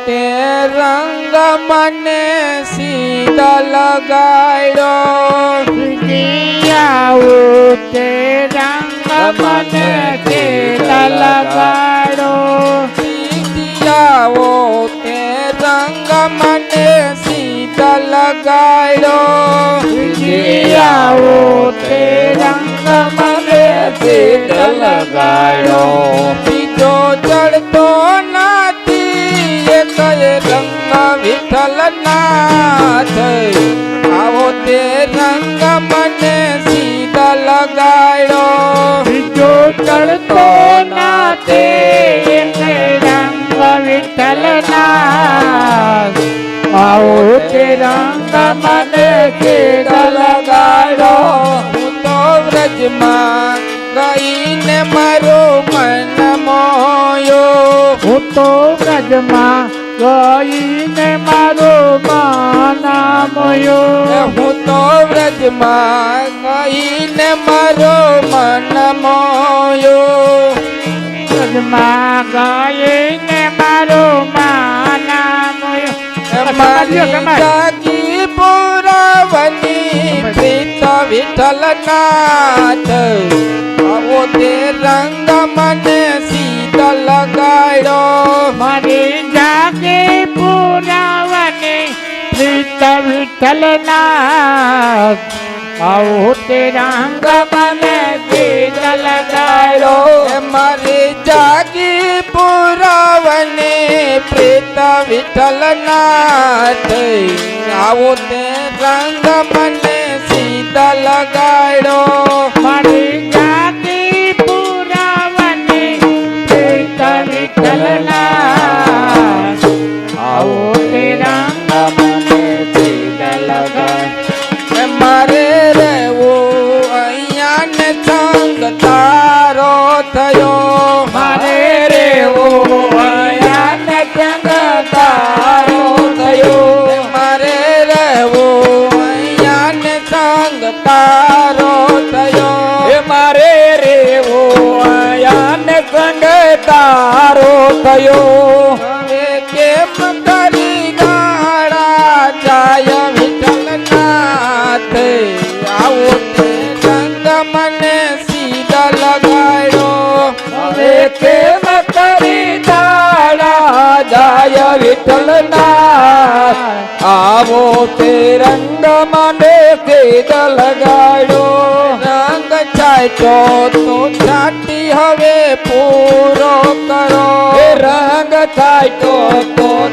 તે રંગ મને સીધા લગાડ્યો આવો તે રંગ મને સીધા લગાડો આવો તે રંગ મને સીધા લગાડ્યો આવો તે રંગ મને સીધા લગાડો બીજો ચડતો નથી એક રંગ વિઠ્ઠલ નાથ આવો તે રંગ મને સીધા લગાડ્યો બીજો ચડતો નાતે રંગ વિઠ્ઠલ નાથ આવો તે રંગ મને સીધા લગાડો હું તો વ્રજમાં ગઈને મારો મન મોયો હું તો વ્રજમાં ગઈને મારો માનામયો હું તો વ્રજમાં ગઈને મારો મન મોયો વ્રજમાં ગઈને મારો માનામયો મારી જાગી પુરાવની પ્રીત વિઠ્ઠલ નાથ આવો તે રંગ મને સીધા લગાડ્યો મારી જાગે પુરાવની પ્રીત વિઠ્ઠલ નાથ આવો તે રંગ મને સીધા લગાડો મારી જાગી પુરાવની પ્રીત વિઠ્ઠલ નાથ આવો તે રંગ મને સીધા લગાડ્યો મારી જાગી પુરાવની પ્રીત વિઠ્ઠલ નાથ આવો તે રંગ મને સીધા લગાડો મારે રહેવું અહીંયા ને સંગ તારો થયો મારે રેવો અહીંયા ને સંગ તારો થયો મારે રહેવું અહીંયા ને સંગ તારો થયો મારે રેવો અહીંયા ને સંગ તારો થયો હવે કેમ કરી ગાળા જાય વિઠ્ઠલ નાથ આવો તે રંગ મને સીધા લગાડ્યો હવે કેમ કરી દાડા જાય વિઠ્ઠલ નાથ આવો તે રંગ મને સીધા લગાડ્યો રંગ છાંટ્યો તો છાંટી હવે પૂરો કરો રંગ થાય તો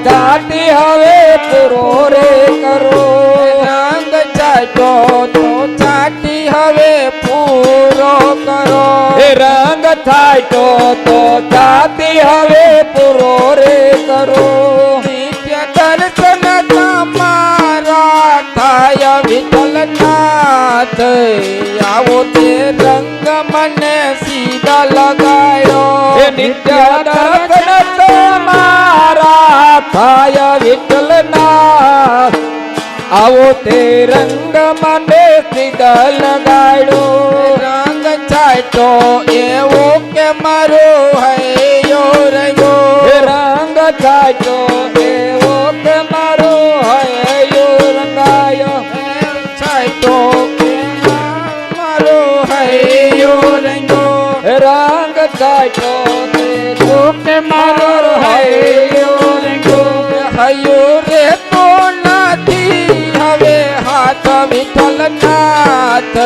છાતી હવે પૂરો રે કરો રંગ છાંટ્યો તો છાંટી હવે પૂરો કરો રંગ થાય તો છાતી હવે પૂરો રે કરો નિત્ય દર્શન તમારા થાય વિઠ્ઠલ નાથ આવો તે રંગ મને સીધા લગાડ્યો નિત્ય દર્શન તમારા થાય વિઠ્ઠલ નાથ આવો તે રંગ મને સીધા લગાડ્યો રંગ છાંટ્યો એવો કે મારો હૈયો રહ્યો રંગ થાય એવો કે મારો હૈયો રંગાયો છાંટ્યો કે મારો હૈયો રહ્યો રંગ થાય કે મારો હૈયો રંગો હૈયો રે તો નથી હવે હાથ વિઠ્ઠલ નાથ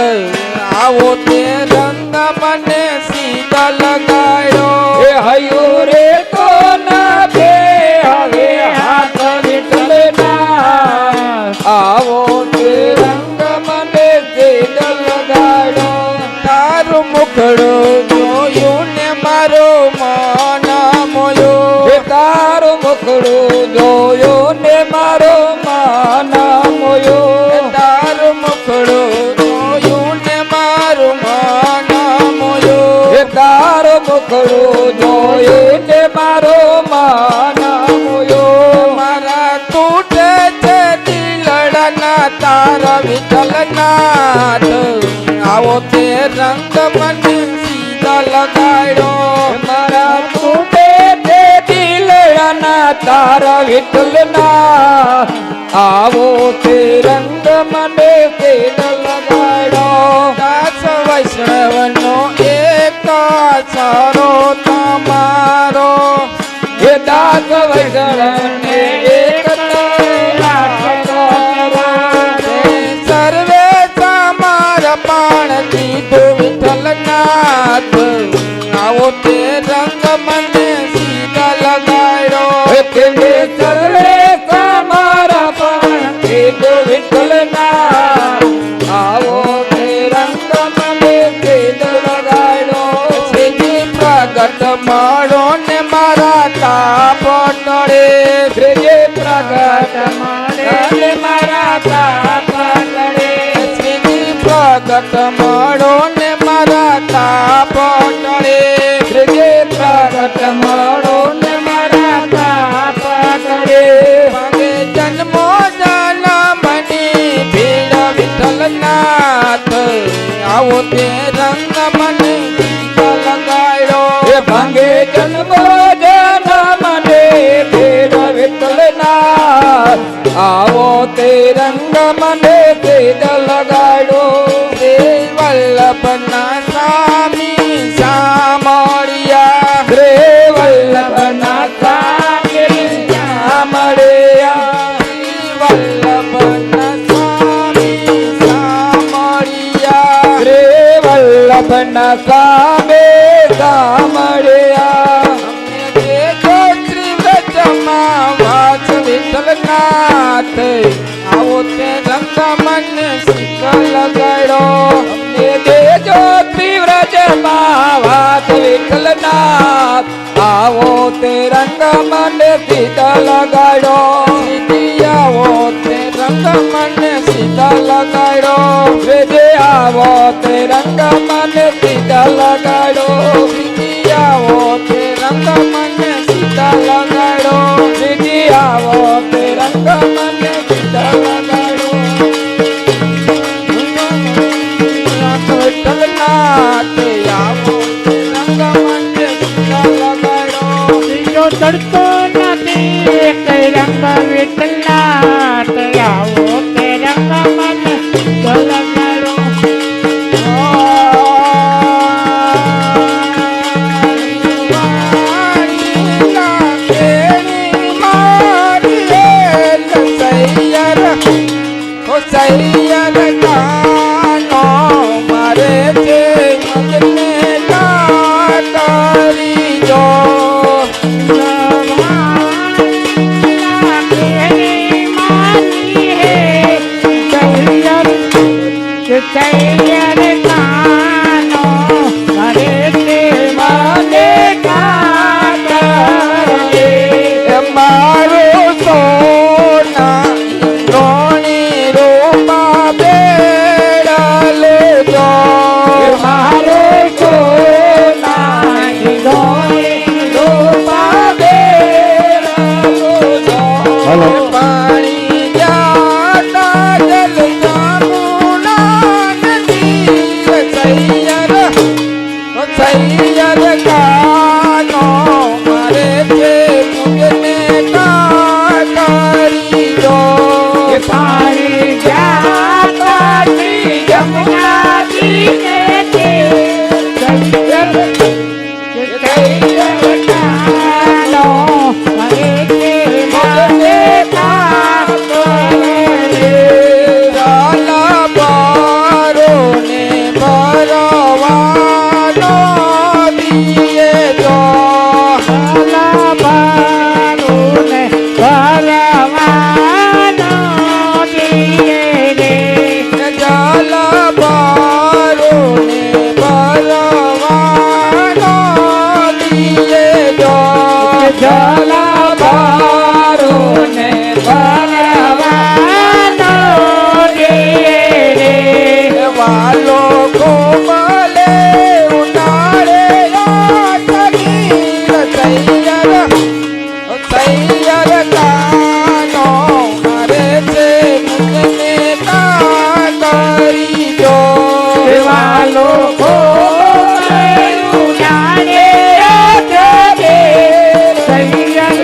આવો તે રંગ મને સીધા લગાડ્યો હૈયો રે તો ના દે હવે હાથ વિઠ્ઠલ ના આવો તે રંગ મને સીધા લગાડ્યો તારું મુખડું જોયું ને મારો મન મોયો તારું મુખડું જોયો ને મારો માના મોયો તારું મુખડું જોયું ને મારું મન મોયો તારો મુખડું જોયું ને મારો માના મોયો મારા તૂટે છે દિલડાના તારા વિઠ્ઠલ નાથ આવો તે રંગ મને સીધા લગાડ્યો મારા તૂટે તે દિલડાના તારા વિઠ્ઠલના આવો તે રંગ મને તેલ લગાડો દાસ વૈષ્ણવનો એક સારો તમારો એ દાસ વૈષ્ણવને એક રાખો સર્વે તમારા પાણ દીધું વિઠ્ઠલનાથ આવો તે રંગ મને સીધા લગાડો તેને સર્વે તમારા પણ કીધો વિઠ્ઠલના આવો તે રંગ મને કીધો લગાડો શ્રીજી પ્રગટ માળો ને મારા તાપ ટળે શ્રીજી પ્રગટ મારે મારા તાપ ટળે શ્રીજી પ્રગટ માળો ને મારા તાપ ટળે શ્રીજી પ્રગટ મારો ને મારા તાપ ટળે પગે જન્મો જન્મની ભીડ વિઠ્ઠલનાથ આવો તે રંગ મને સીધા લગાડો એ ભાંગે જન્મો જન્મને ભેદ વિઠ્ઠલના આવો તે રંગ મને ભેદ લગાડો શ્રી વલ્લભના સ્વામી સામળિયા શ્રે વલ્લભના સામે મળ્યા શ્રી વલ્લભના સ્વામી સામળિયા શ્રે વલ્લભના સામે મળ્યા અમને દેજો ત્રિવ્રતમાં વાસ વિઠ્ઠલનાથ આવો તે રંગ મને સીધા લગાડો અમને દેજો ત્રિવ્રજમાં વાત વિઠ્ઠલનાથ આવો તે રંગ મને સીધા લગાડો સીધી આવો તે રંગ મને સીધા લગાડો શ્રીજી આવો તે રંગ મને સીધા લગાડો સીધી આવો તે રંગ મને સીધા લગાડો શ્રીજી આવો તે રંગ મને સીધા લગાડો વિઠ્ઠલનાથ આવો તે રંગ મને સીધા લગાડો બીજો તડકો નથી કઈ રંગ વિઠ્ઠલનાથ આવો તે રંગ મને લગાડો સૈયદ કાનો મારે છે મગને કાતરી જો સૈયર કાનો કરે તે મને કાતરે મારો સોના રોણી રૂપા બેડલ જો મારો સોના રૂપા હલો પાણી જાતા જલ જામુના નદી સૈયર સૈયર કાનો મારે છે મુગને કાતરી જો પાણી જાતા શ્રી જમુના જીને તે કાનો મને તે મને ઝાલા બારો ને ભરવાનો દિયે જો બારુને ભરવાનો દિયે રે ઝાલા બારો ને ભરવાનો દિયે જો જલા બારોને ભરવાનો દિયે રે વાલો કોમલે ઉનાળે આઠની સૈયર સૈયર કાનો મારે છે મુગને કાતરી જો વાલો ઉનાળે આઠે સૈયર